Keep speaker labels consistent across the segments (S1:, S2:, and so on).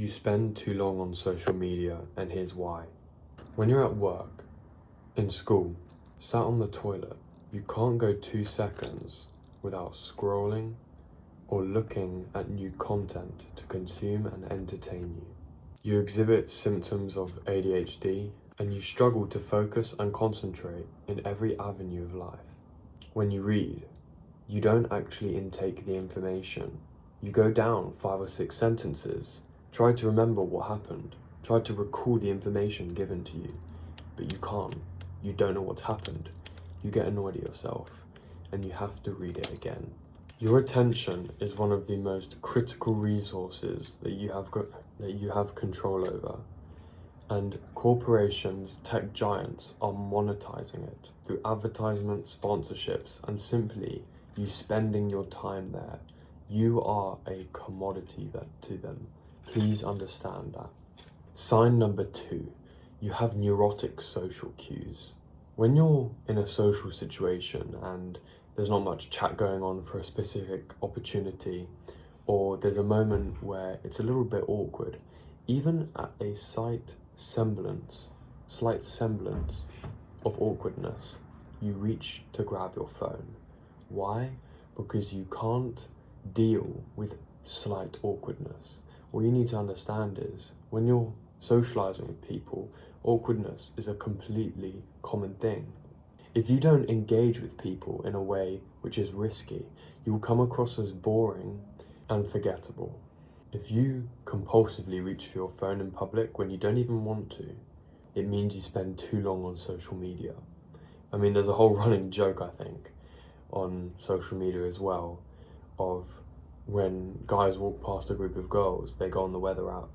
S1: You spend too long on social media, and here's why. When you're at work, in school, sat on the toilet, you can't go 2 seconds without scrolling or looking at new content to consume and entertain you. You exhibit symptoms of ADHD, and you struggle to focus and concentrate in every avenue of life. When you read, you don't actually intake the information. You go down 5 or 6 sentences, try to remember what happened, try to recall the information given to you, but you can't. You don't know what's happened. You get annoyed at yourself, and you have to read it again. Your attention is one of the most critical resources that you have control over, and corporations, tech giants, are monetizing it through advertisements, sponsorships, and simply you spending your time there. You are a commodity to them. Please understand that. Sign number 2, you have neurotic social cues. When you're in a social situation and there's not much chat going on for a specific opportunity, or there's a moment where it's a little bit awkward, even at a slight semblance of awkwardness, you reach to grab your phone. Why? Because you can't deal with slight awkwardness. What you need to understand is when you're socializing with people, awkwardness is a completely common thing. If you don't engage with people in a way which is risky, you will come across as boring and forgettable. If you compulsively reach for your phone in public when you don't even want to, it means you spend too long on social media. I mean, there's a whole running joke, I think, on social media as well, of when guys walk past a group of girls, they go on the weather app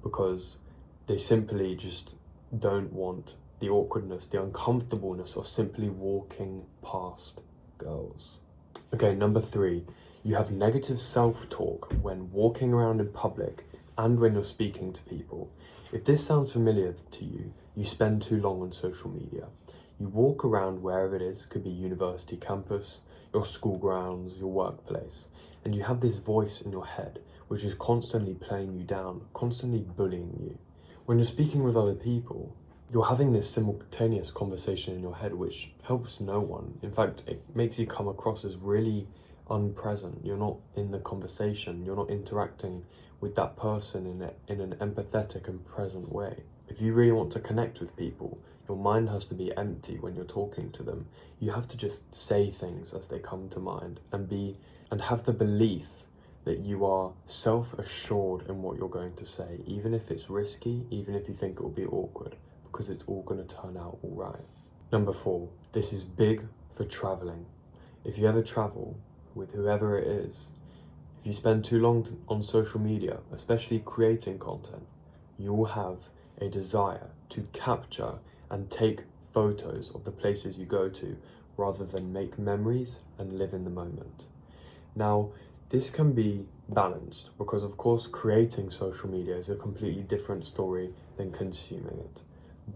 S1: because they simply just don't want the awkwardness, the uncomfortableness of simply walking past girls. Okay, number 3, you have negative self-talk when walking around in public and when you're speaking to people. If this sounds familiar to you, you spend too long on social media. You walk around wherever it is, could be university campus, your school grounds, your workplace, and you have this voice in your head which is constantly playing you down, constantly bullying you. When you're speaking with other people, you're having this simultaneous conversation in your head which helps no one. In fact, it makes you come across as really unpresent. You're not in the conversation, you're not interacting with that person in an empathetic and present way. If you really want to connect with people, your mind has to be empty when you're talking to them. You have to just say things as they come to mind and have the belief that you are self-assured in what you're going to say, even if it's risky, even if you think it will be awkward, because it's all going to turn out all right. Number 4, this is big for traveling. If you ever travel with whoever it is, if you spend too long on social media, especially creating content, you will have a desire to capture and take photos of the places you go to rather than make memories and live in the moment. Now, this can be balanced because, of course, creating social media is a completely different story than consuming it.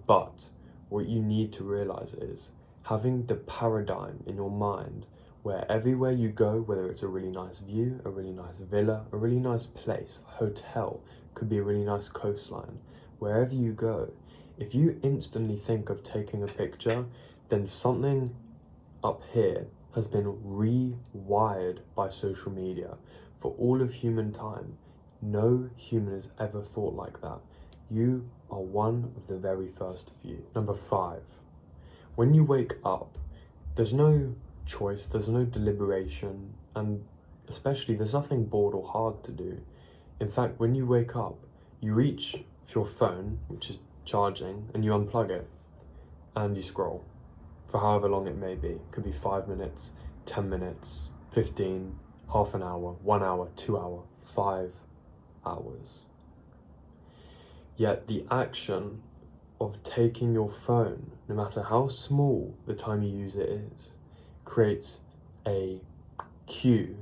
S1: But what you need to realize is having the paradigm in your mind where everywhere you go, whether it's a really nice view, a really nice villa, a really nice place, a hotel, could be a really nice coastline, wherever you go, if you instantly think of taking a picture, then something up here has been rewired by social media for all of human time. No human has ever thought like that. You are one of the very first few. Number 5, when you wake up, there's no choice, there's no deliberation, and especially there's nothing bored or hard to do. In fact, when you wake up, you reach for your phone, which is charging, and you unplug it, and you scroll for however long it may be. It could be 5 minutes, 10 minutes, 15, half an hour, 1 hour, 2 hour, 5 hours. Yet the action of taking your phone, no matter how small the time you use it is, creates a cue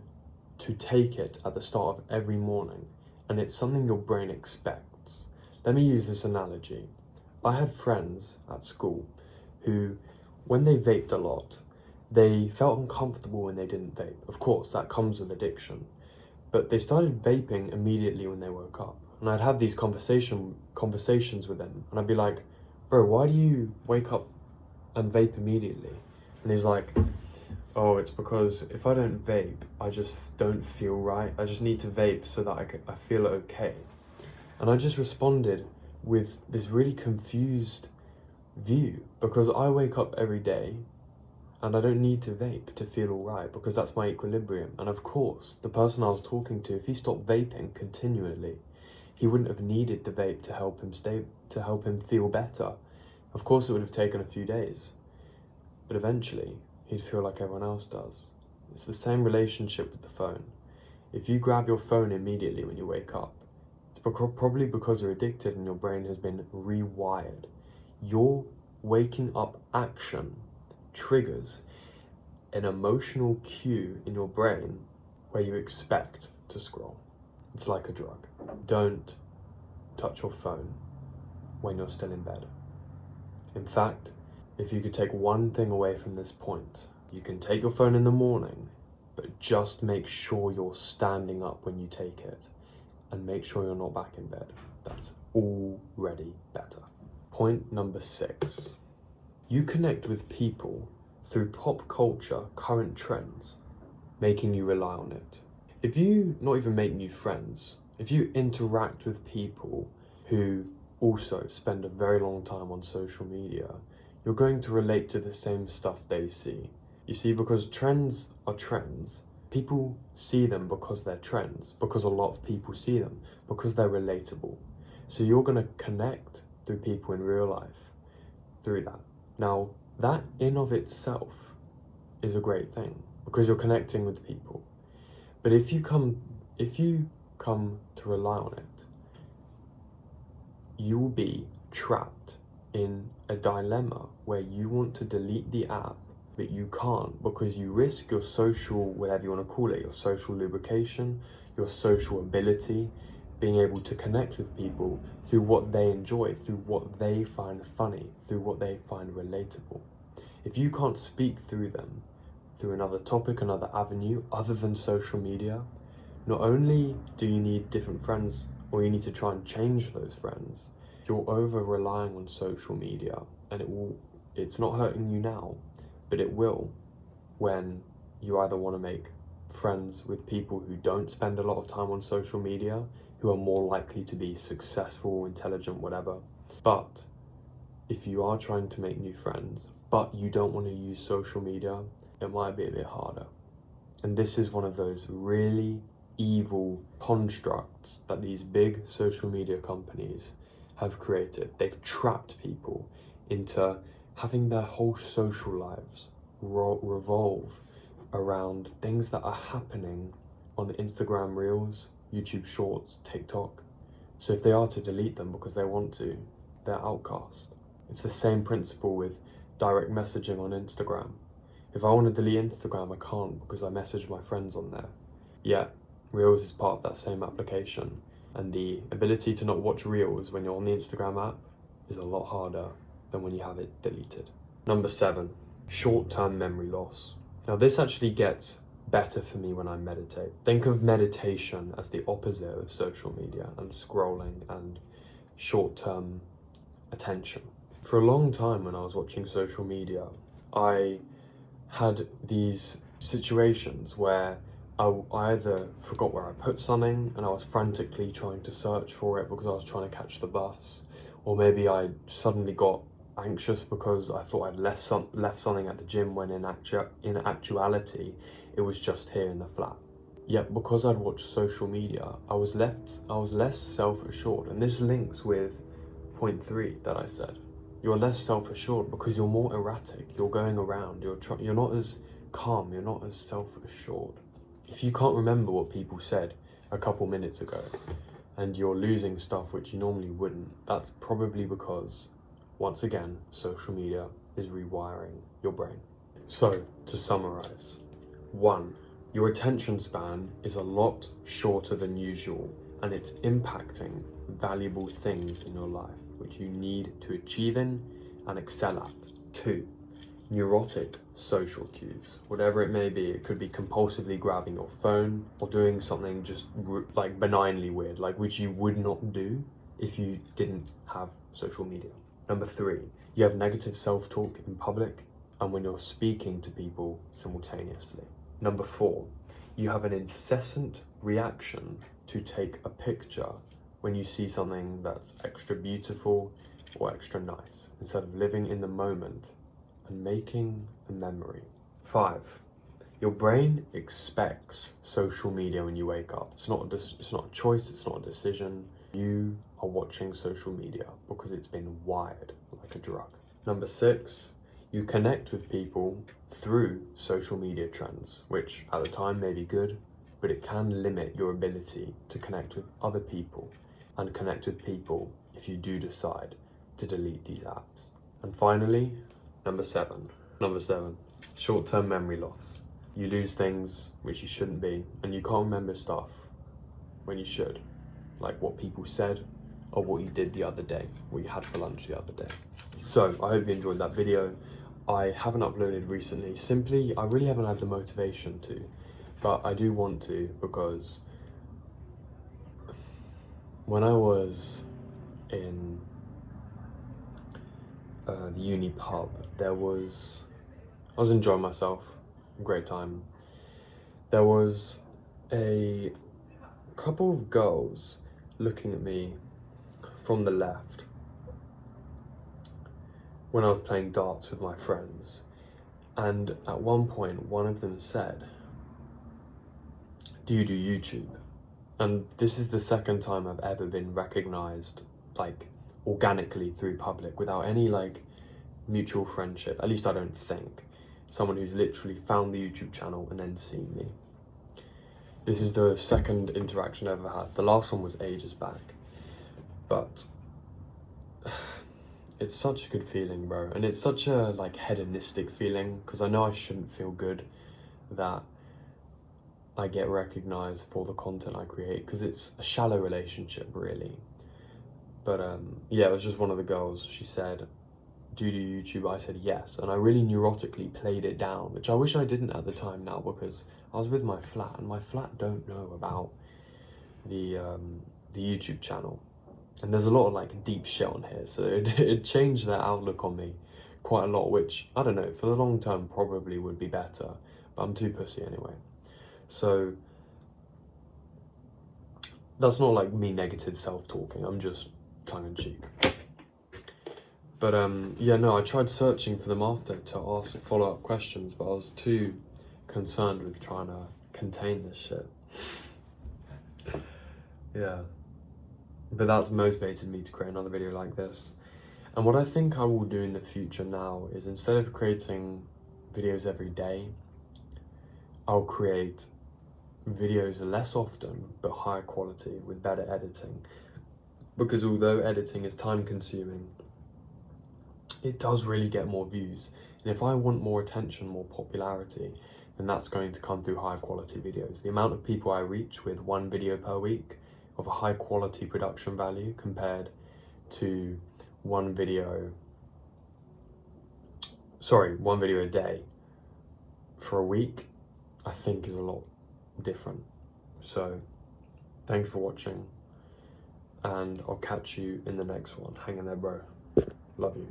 S1: to take it at the start of every morning, and it's something your brain expects. Let me use this analogy. I had friends at school who, when they vaped a lot, they felt uncomfortable when they didn't vape. Of course, that comes with addiction. But they started vaping immediately when they woke up. And I'd have these conversations with him, and I'd be like, bro, why do you wake up and vape immediately? And he's like, oh, it's because if I don't vape, I just don't feel right. I just need to vape so that I feel okay. And I just responded with this really confused view, because I wake up every day and I don't need to vape to feel all right, because that's my equilibrium. And of course, the person I was talking to, if he stopped vaping continually, he wouldn't have needed the vape to help him feel better. Of course, it would have taken a few days, but eventually he'd feel like everyone else does. It's the same relationship with the phone. If you grab your phone immediately when you wake up, it's probably because you're addicted and your brain has been rewired. Your waking up action triggers an emotional cue in your brain where you expect to scroll. It's like a drug. Don't touch your phone when you're still in bed. In fact, if you could take one thing away from this point, you can take your phone in the morning, but just make sure you're standing up when you take it, and make sure you're not back in bed. That's already better. Point number 6. You connect with people through pop culture, current trends, making you rely on it. If you not even make new friends, if you interact with people who also spend a very long time on social media, you're going to relate to the same stuff they see. You see, because trends are trends, people see them because they're trends, because a lot of people see them, because they're relatable. So you're going to connect through people in real life through that. Now, that in of itself is a great thing, because you're connecting with people. But if you come to rely on it, you will be trapped in a dilemma where you want to delete the app, but you can't, because you risk your social, whatever you want to call it, your social lubrication, your social ability, being able to connect with people through what they enjoy, through what they find funny, through what they find relatable. If you can't speak through them, through another topic, another avenue, other than social media, not only do you need different friends, or you need to try and change those friends, you're over relying on social media, and it's not hurting you now, but it will when you either want to make friends with people who don't spend a lot of time on social media, who are more likely to be successful, intelligent, whatever. But if you are trying to make new friends, but you don't want to use social media, it might be a bit harder. And this is one of those really evil constructs that these big social media companies have created. They've trapped people into having their whole social lives revolve around things that are happening on Instagram Reels, YouTube Shorts, TikTok. So if they are to delete them because they want to, they're outcast. It's the same principle with direct messaging on Instagram. If I want to delete Instagram, I can't, because I message my friends on there. Yet, Reels is part of that same application, and the ability to not watch Reels when you're on the Instagram app is a lot harder than when you have it deleted. Number 7, short-term memory loss. Now this actually gets better for me when I meditate. Think of meditation as the opposite of social media and scrolling and short-term attention. For a long time when I was watching social media, I had these situations where I either forgot where I put something and I was frantically trying to search for it because I was trying to catch the bus, or maybe I suddenly got anxious because I thought I'd left something at the gym when in actuality it was just here in the flat. Yet because I'd watched social media, I was less self-assured, and this links with point 3 that I said. You're less self-assured because you're more erratic. You're going around. You're not as calm. You're not as self-assured. If you can't remember what people said a couple minutes ago, and you're losing stuff which you normally wouldn't, that's probably because, once again, social media is rewiring your brain. So, to summarize, 1, your attention span is a lot shorter than usual, and it's impacting valuable things in your life which you need to achieve in and excel at. 2, neurotic social cues, whatever it may be. It could be compulsively grabbing your phone or doing something just like benignly weird, like which you would not do if you didn't have social media. Number 3, you have negative self-talk in public and when you're speaking to people simultaneously. Number 4, you have an incessant reaction to take a picture when you see something that's extra beautiful or extra nice, instead of living in the moment and making a memory. 5, your brain expects social media when you wake up. It's not a choice, it's not a decision. You are watching social media because it's been wired like a drug. Number 6, you connect with people through social media trends, which at the time may be good, but it can limit your ability to connect with other people and connect with people if you do decide to delete these apps. And finally, Number 7, short-term memory loss. You lose things which you shouldn't be, and you can't remember stuff when you should, like what people said or what you did the other day, what you had for lunch the other day. So I hope you enjoyed that video. I haven't uploaded recently, simply I really haven't had the motivation to, but I do want to, because when I was in the uni pub, I was enjoying myself, great time. There was a couple of girls looking at me from the left when I was playing darts with my friends, and at one point one of them said, "Do you do YouTube?" And this is the second time I've ever been recognized like organically through public without any like mutual friendship, at least I don't think. Someone who's literally found the YouTube channel and then seen me. This is the second interaction I've ever had. The last one was ages back, but it's such a good feeling, bro. And it's such a like hedonistic feeling, because I know I shouldn't feel good that I get recognized for the content I create, because it's a shallow relationship really. But yeah, it was just one of the girls. She said, "Do you do YouTube?" I said yes, and I really neurotically played it down, which I wish I didn't at the time now, because I was with my flat and my flat don't know about the YouTube channel, and there's a lot of like deep shit on here, so it changed their outlook on me quite a lot, which I don't know, for the long term probably would be better, but I'm too pussy anyway. So that's not like me negative self-talking, I'm just tongue-in-cheek. But yeah, no, I tried searching for them after to ask follow-up questions, but I was too concerned with trying to contain this shit. Yeah, but that's motivated me to create another video like this. And what I think I will do in the future now is, instead of creating videos every day, I'll create videos less often but higher quality with better editing, because although editing is time consuming, it does really get more views, and if I want more attention, more popularity, then that's going to come through high quality videos. The amount of people I reach with one video per week of a high quality production value compared to one video a day for a week, I think is a lot different. So thank you for watching, and I'll catch you in the next one. Hang in there, bro. Love you.